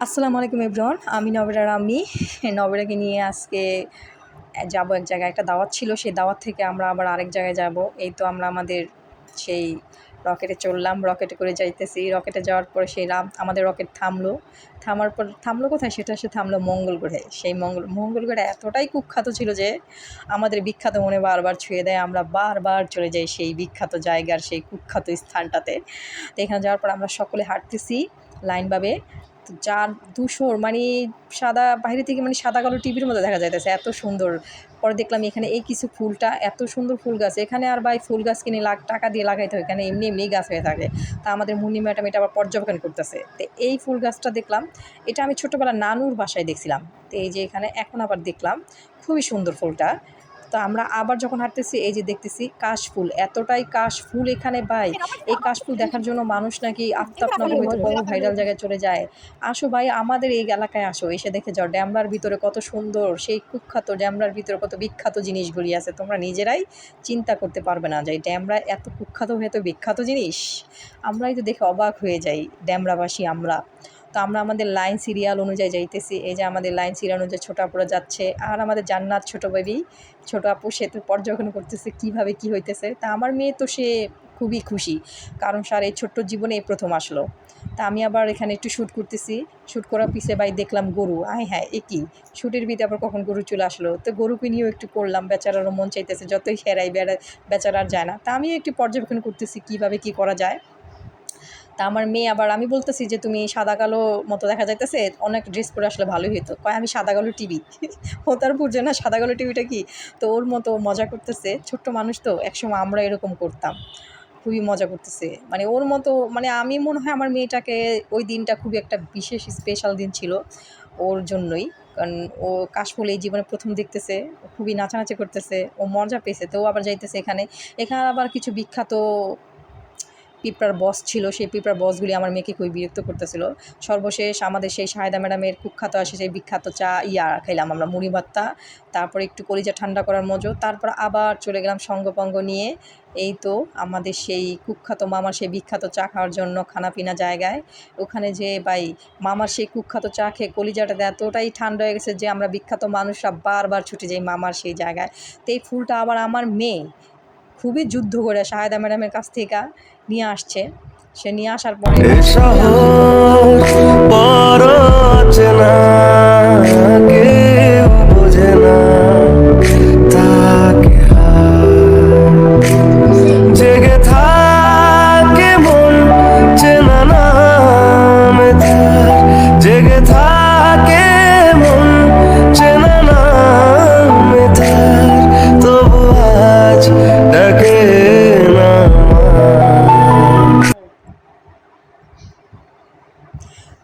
আসসালামু আলাইকুম এভরিওয়ান। আমি নবেরা রাম্মি। নবেরাকে নিয়ে আজকে যাবো এক জায়গায়। একটা দাওয়াত ছিল, সেই দাওয়াত থেকে আমরা আবার আরেক জায়গায় যাব। এই তো আমরা আমাদের সেই রকেটে চড়লাম, রকেটে করে যাইতেছি। রকেটে যাওয়ার পরে সেই আমাদের রকেট থামলো। থামার পর থামলো কোথায়? সেটা সে থামলো মঙ্গল গ্রহে। সেই মঙ্গল গ্রহে এতটাই কুখ্যাত ছিল যে আমাদের বিখ্যাত মনে বারবার ছুঁয়ে দেয়। আমরা বারবার চলে যাই সেই বিখ্যাত জায়গার সেই কুখ্যাত স্থানটাতে। তো এখানে যাওয়ার পর আমরা সকলে হাঁটতেছি লাইনভাবে। তো 4-200 মানে সাদা বাইরে থেকে মানে সাদা কালো টিভির মধ্যে দেখা যাইতেছে, এত সুন্দর। পরে দেখলাম এখানে এই কিছু ফুলটা এত সুন্দর ফুল গাছ, এখানে আর ভাই ফুল গাছ কিনে টাকা দিয়ে লাগাইতে হয়, এখানে এমনি এমনি গাছ হয়ে থাকে। তা আমাদের মুন্নি ম্যাডাম এটা আবার পর্যবেক্ষণ করতেছে। তো এই ফুল গাছটা দেখলাম, এটা আমি ছোটোবেলা নানুর বাসায় দেখছিলাম। তো এই যে এখানে এখন আবার দেখলাম, খুবই সুন্দর ফুলটা। তো আমরা আবার যখন হাঁটতেছি এই যে দেখতেছি কাশফুল, এতটাই কাশফুল এখানে ভাই। এই কাশফুল দেখার জন্য মানুষ নাকি আফতাবনগর হইতে বড় ভাইরাল জায়গায় চলে যায়। আসো ভাই, আমাদের এই এলাকায় আসো, এসে দেখে যাও ড্যামরার ভিতরে কত সুন্দর, সেই কুখ্যাত ড্যামরার ভিতরে কত বিখ্যাত জিনিসগুলি আছে। তোমরা নিজেরাই চিন্তা করতে পারবে না যে ড্যামরা এত কুখ্যাত হয়ে এত বিখ্যাত জিনিস। আমরাই তো দেখে অবাক হয়ে যাই, ড্যামরাবাসী আমরা। তো আমরা আমাদের লাইন সিরিয়াল অনুযায়ী যাইতেছি। এই যে আমাদের লাইন সিরিয়াল অনুযায়ী ছোটো আপুরা যাচ্ছে, আর আমাদের জান্নাত ছোটো বেবি, ছোটো আপু, সে তো পর্যবেক্ষণ করতেছে কীভাবে কী হইতেছে। তা আমার মেয়ে তো সে খুবই খুশি, কারণ সার এই ছোট্ট জীবনে এই প্রথম আসলো। তা আমি আবার এখানে একটু শ্যুট করতেছি। শ্যুট করার পিছে ভাই দেখলাম গরু। হ্যাঁ, এ কী শ্যুটের ভিতরে আবার কখন গরু চলে আসলো। তো গরুকে নিয়েও একটু করলাম, বেচারারও মন চাইতেছে, যতই হেরাই বেচারার যায় না। তা আমিও একটু পর্যবেক্ষণ করতেছি কীভাবে কী করা যায়। তা আমার মেয়ে আবার, আমি বলতেছি যে তুমি সাদা কালো মতো দেখা যাইতেছে, অনেক ড্রেস পরে আসলে ভালোই হতো। কয় আমি সাদা কালো টিভি। ও তার বুঝে না সাদা কালো টিভিটা কি। তো ওর মতো মজা করতেছে, ছোট্ট মানুষ তো, একসময় আমরা এরকম করতাম। খুবই মজা করতেছে, মানে ওর মতো, মানে আমি মনে হয় আমার মেয়েটাকে ওই দিনটা খুবই একটা বিশেষ স্পেশাল দিন ছিল ওর জন্যই। কারণ ও কাশফুল এই জীবনে প্রথম দেখতেছে, খুবই নাচানাচি করতেছে, ও মজা পেয়েছে। তো ও আবার যাইতেছে এখানে। এখানে আবার কিছু বিখ্যাত পিঁপড়ার বস ছিল, সেই পিঁপড়ার বসগুলি আমার মেয়েকে খুবই বিরক্ত করতেছিল। সর্বশেষ আমাদের সেই শাহেদা ম্যাডামের কুখ্যাত আসে সেই বিখ্যাত চা খাইলাম আমরা, মুড়ি ভর্তা, তারপরে একটু কলিজা ঠান্ডা করার মজো। তারপর আবার চলে গেলাম সঙ্গপঙ্গ নিয়ে, এই তো আমাদের সেই কুখ্যাত মামার সেই বিখ্যাত চা খাওয়ার জন্য খানাপিনা জায়গায়। ওখানে যে ভাই মামার সেই কুখ্যাত চা খেয়ে কলিজাটা এতটাই ঠান্ডা হয়ে গেছে যে আমরা বিখ্যাত মানুষরা বারবার ছুটে যাই মামার সেই জায়গায়। তো এই ফুলটা আবার আমার মেয়ে খুবই যুদ্ধ করে শাহেদা ম্যাডামের কাছ থেকে নিয়ে আসছে। সে নিয়ে আসার পরে জেগে থাকে মন চেনা নামে তার, জেগে থাকে মন চেনা নামে তার, তবু আজ ডাকে না।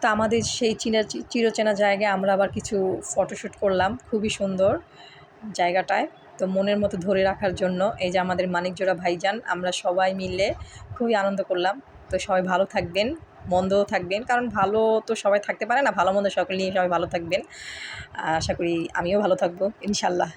তো আমাদের সেই চিরচেনা জায়গায় আমরা আবার কিছু ফটোশ্যুট করলাম, খুবই সুন্দর জায়গাটায়। তো মনের মতো ধরে রাখার জন্য এই যে আমাদের মানিকজোড়া ভাইজান, আমরা সবাই মিলে খুবই আনন্দ করলাম। তো সবাই ভালো থাকবেন, মন্দও থাকবেন, কারণ ভালো তো সবাই থাকতে পারে না, ভালো মন্দ সকল নিয়ে সবাই ভালো থাকবেন। আশা করি আমিও ভালো থাকবো ইনশাল্লাহ।